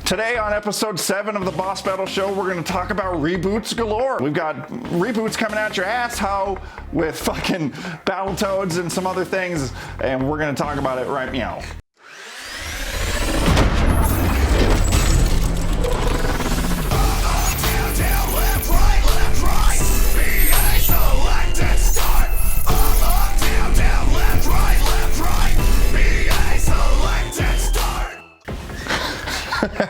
Today on episode 7 of the Boss Battle Show, we're going to talk about reboots galore. We've got reboots coming at your asshoe with fucking Battletoads and some other things, and we're going to talk about it right meow.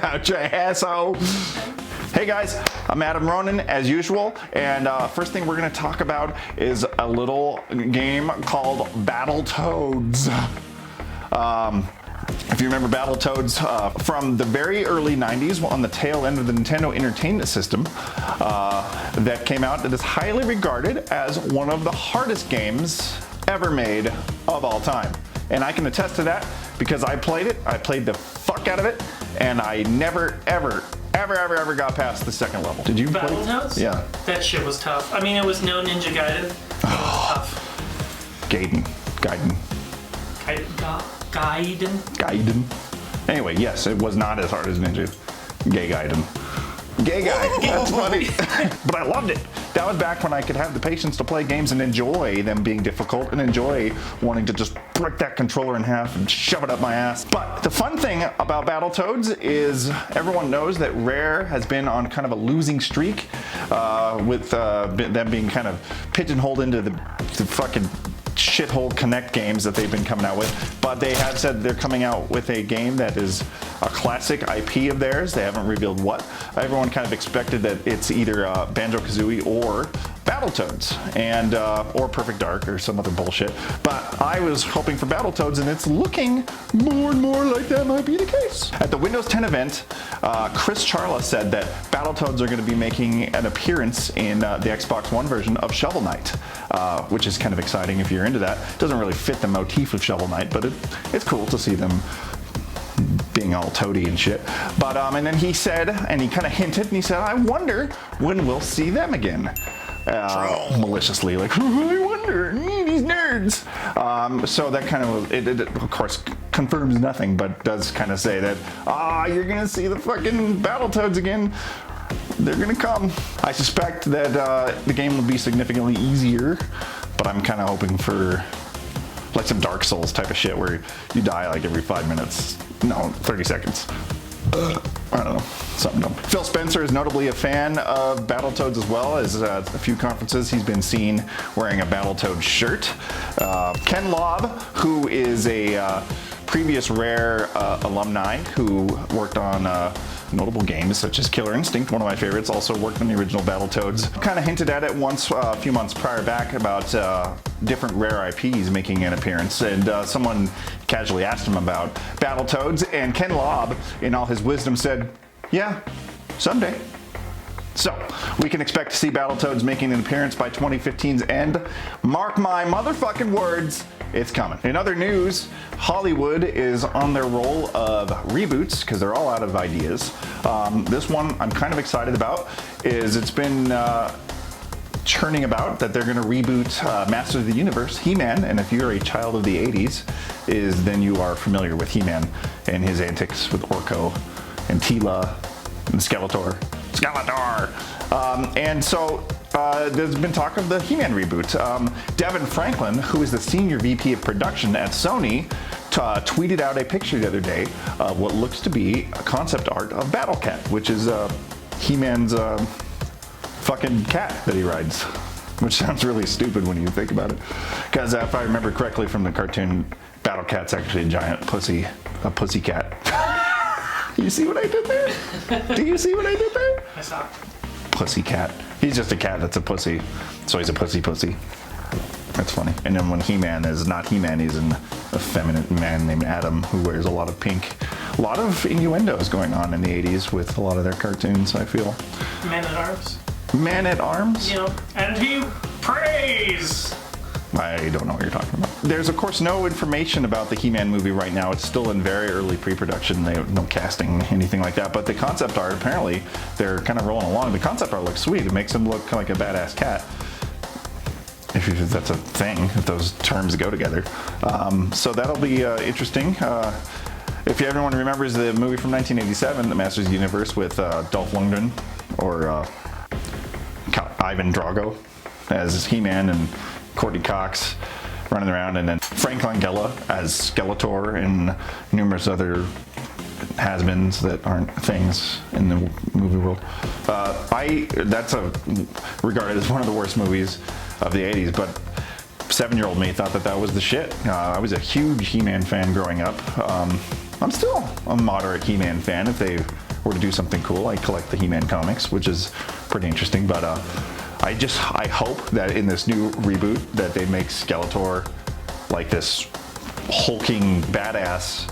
Ouch, asshole. Hey guys, I'm Adam Ronan as usual, and first thing we're going to talk about is a little game called Battletoads. If you remember Battletoads from the very early 90s on the tail end of the Nintendo Entertainment System that came out, that is highly regarded as one of the hardest games ever made of all time. And I can attest to that because I played it, I played the fuck out of it, and I never, ever got past the second level. Did you play? Battletoads? Yeah. That shit was tough. I mean, it was no Ninja Gaiden. It was tough. Gaiden. Anyway, yes, it was not as hard as Ninja Gaiden. Gay guy. That's funny. But I loved it. That was back when I could have the patience to play games and enjoy them being difficult and enjoy wanting to just break that controller in half and shove it up my ass. But the fun thing about Battletoads is everyone knows that Rare has been on kind of a losing streak with them being kind of pigeonholed into the fucking shithole Connect games that they've been coming out with, but they have said they're coming out with a game that is a classic IP of theirs. They haven't revealed what. Everyone kind of expected that it's either Banjo-Kazooie or Battletoads, and or Perfect Dark or some other bullshit. But I was hoping for Battletoads, and it's looking more and more like that might be the case. At the Windows 10 event, Chris Charla said that Battletoads are going to be making an appearance in the Xbox One version of Shovel Knight, which is kind of exciting if you're into that. It doesn't really fit the motif of Shovel Knight, but it's cool to see them being all toady and shit. But and then he said, and he kind of hinted, and he said, I wonder when we'll see them again. Maliciously, like, I wonder, these nerds. So that kind of, it of course confirms nothing, but does kind of say that, you're gonna see the fucking Battletoads again. They're gonna come. I suspect that the game will be significantly easier, but I'm kind of hoping for like some Dark Souls type of shit where you die like every 5 minutes. No, 30 seconds. I don't know, something dumb. Phil Spencer is notably a fan of Battletoads as well. As a few conferences he's been seen wearing a Battletoads shirt. Ken Lobb, who is a previous Rare alumni who worked on notable games such as Killer Instinct, one of my favorites, also worked on the original Battletoads. Kind of hinted at it once a few months prior back about different Rare IPs making an appearance, and someone casually asked him about Battletoads, and Ken Lobb, in all his wisdom, said, yeah, someday. So, we can expect to see Battletoads making an appearance by 2015's end. Mark my motherfucking words, it's coming. In other news, Hollywood is on their roll of reboots because they're all out of ideas. This one I'm kind of excited about is it's been churning about that they're going to reboot Masters of the Universe, He-Man, and if you're a child of the 80s, then you are familiar with He-Man and his antics with Orko and Teela and Skeletor. And so there's been talk of the He-Man reboot. Devin Franklin, who is the senior VP of production at Sony, tweeted out a picture the other day of what looks to be a concept art of Battle Cat, which is He-Man's fucking cat that he rides, which sounds really stupid when you think about it. Because if I remember correctly from the cartoon, Battle Cat's actually a giant a pussy cat. You see what I did there? Do you see what I did there? I saw. Pussy cat. He's just a cat that's a pussy, so he's a pussy. That's funny. And then when He-Man is not He-Man, he's an effeminate man named Adam who wears a lot of pink. A lot of innuendos going on in the 80s with a lot of their cartoons, I feel. Man at Arms. Man at Arms? You know, and he prays. I don't know what you're talking about. There's, of course, no information about the He-Man movie right now. It's still in very early pre-production. No casting, anything like that. But the concept art, apparently, they're kind of rolling along. The concept art looks sweet. It makes him look like a badass cat. If that's a thing, if those terms go together. So that'll be interesting. If everyone remembers the movie from 1987, The Masters of the Universe, with Dolph Lundgren or Ivan Drago as He-Man and Courtney Cox running around, and then Frank Langella as Skeletor and numerous other has-beens that aren't things in the movie world. That's regarded as one of the worst movies of the 80s, but 7-year-old me thought that was the shit. I was a huge He-Man fan growing up. I'm still a moderate He-Man fan. If they were to do something cool, I collect the He-Man comics, which is pretty interesting, but I hope that in this new reboot that they make Skeletor like this hulking badass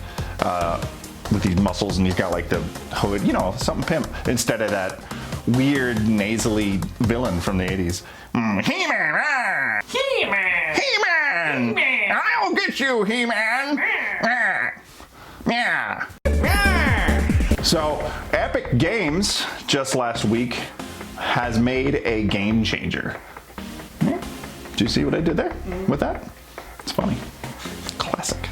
with these muscles, and he's got like the hood, you know, something pimp, instead of that weird nasally villain from the 80s. He-Man! Ah! He-Man! He-Man! He-Man! I'll get you, He-Man! Yeah. So, Epic Games just last week has made a game changer. Do you see what I did there with that? It's funny. Classic.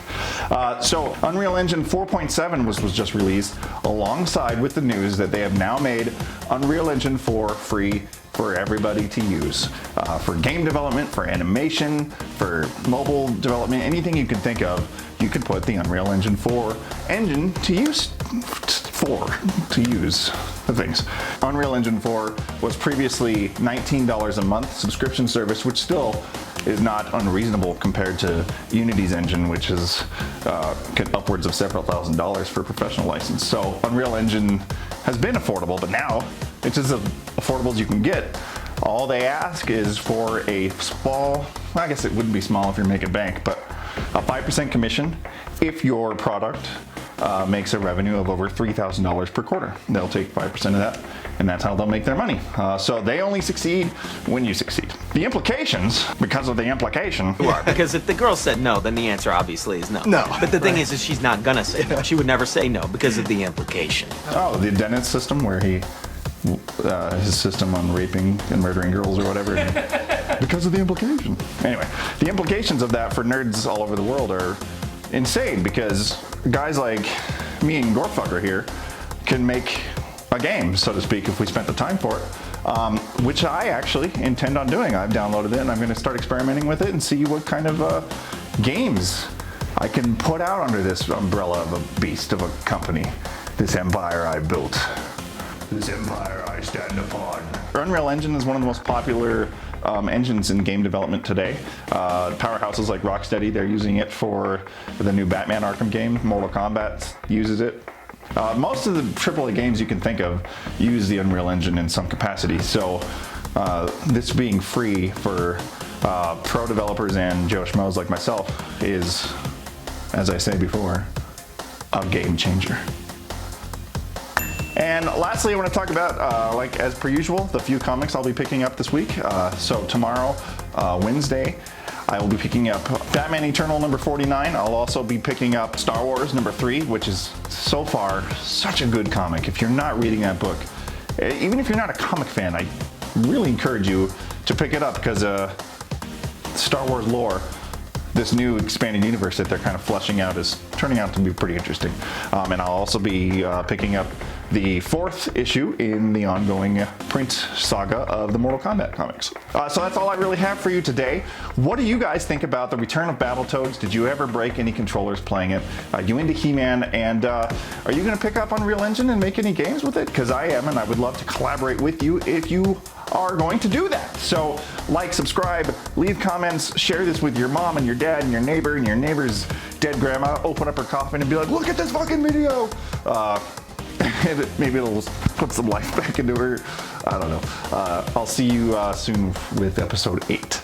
So Unreal Engine 4.7 was just released alongside with the news that they have now made Unreal Engine 4 free for everybody to use. For game development, for animation, for mobile development, anything you can think of, you could put the Unreal Engine 4 engine to use the things. Unreal Engine 4 was previously $19 a month subscription service, which still is not unreasonable compared to Unity's engine, which is upwards of several $1,000s for a professional license. So Unreal Engine has been affordable, but now it's as affordable as you can get. All they ask is for a small, I guess it wouldn't be small if you're making bank, but a 5% commission if your product makes a revenue of over $3,000 per quarter. They'll take 5% of that, and that's how they'll make their money. So they only succeed when you succeed. The implications, because of the implication. Because if the girl said no, then the answer obviously is no. No. But the thing is she's not gonna say no. She would never say no because of the implication. Oh, the Dennis system, where his system on raping and murdering girls or whatever. Because of the implication. Anyway, the implications of that for nerds all over the world are insane, because guys like me and Gorfucker here can make a game, so to speak, if we spent the time for it, which I actually intend on doing. I've downloaded it and I'm going to start experimenting with it and see what kind of games I can put out under this umbrella of a beast of a company, this empire I built, this empire I stand upon. Unreal Engine is one of the most popular engines in game development today. Powerhouses like Rocksteady, they're using it for the new Batman Arkham game. Mortal Kombat uses it. Most of the AAA games you can think of use the Unreal Engine in some capacity. So this being free for pro developers and Joe Schmoes like myself is, as I say before, a game changer. And lastly, I want to talk about, like as per usual, the few comics I'll be picking up this week. So tomorrow, Wednesday, I will be picking up Batman Eternal number 49. I'll also be picking up Star Wars number 3, which is so far such a good comic. If you're not reading that book, even if you're not a comic fan, I really encourage you to pick it up, because Star Wars lore, this new expanded universe that they're kind of fleshing out, is turning out to be pretty interesting. And I'll also be picking up the 4th issue in the ongoing print saga of the Mortal Kombat comics. So that's all I really have for you today. What do you guys think about the return of Battletoads? Did you ever break any controllers playing it? Are you into He-Man? And are you going to pick up Unreal Engine and make any games with it? Because I am, and I would love to collaborate with you if you are going to do that. So like, subscribe, leave comments, share this with your mom and your dad and your neighbor and your neighbor's dead grandma. Open up her coffin and be like, look at this fucking video. Maybe it'll put some life back into her. I don't know. I'll see you soon with episode 8.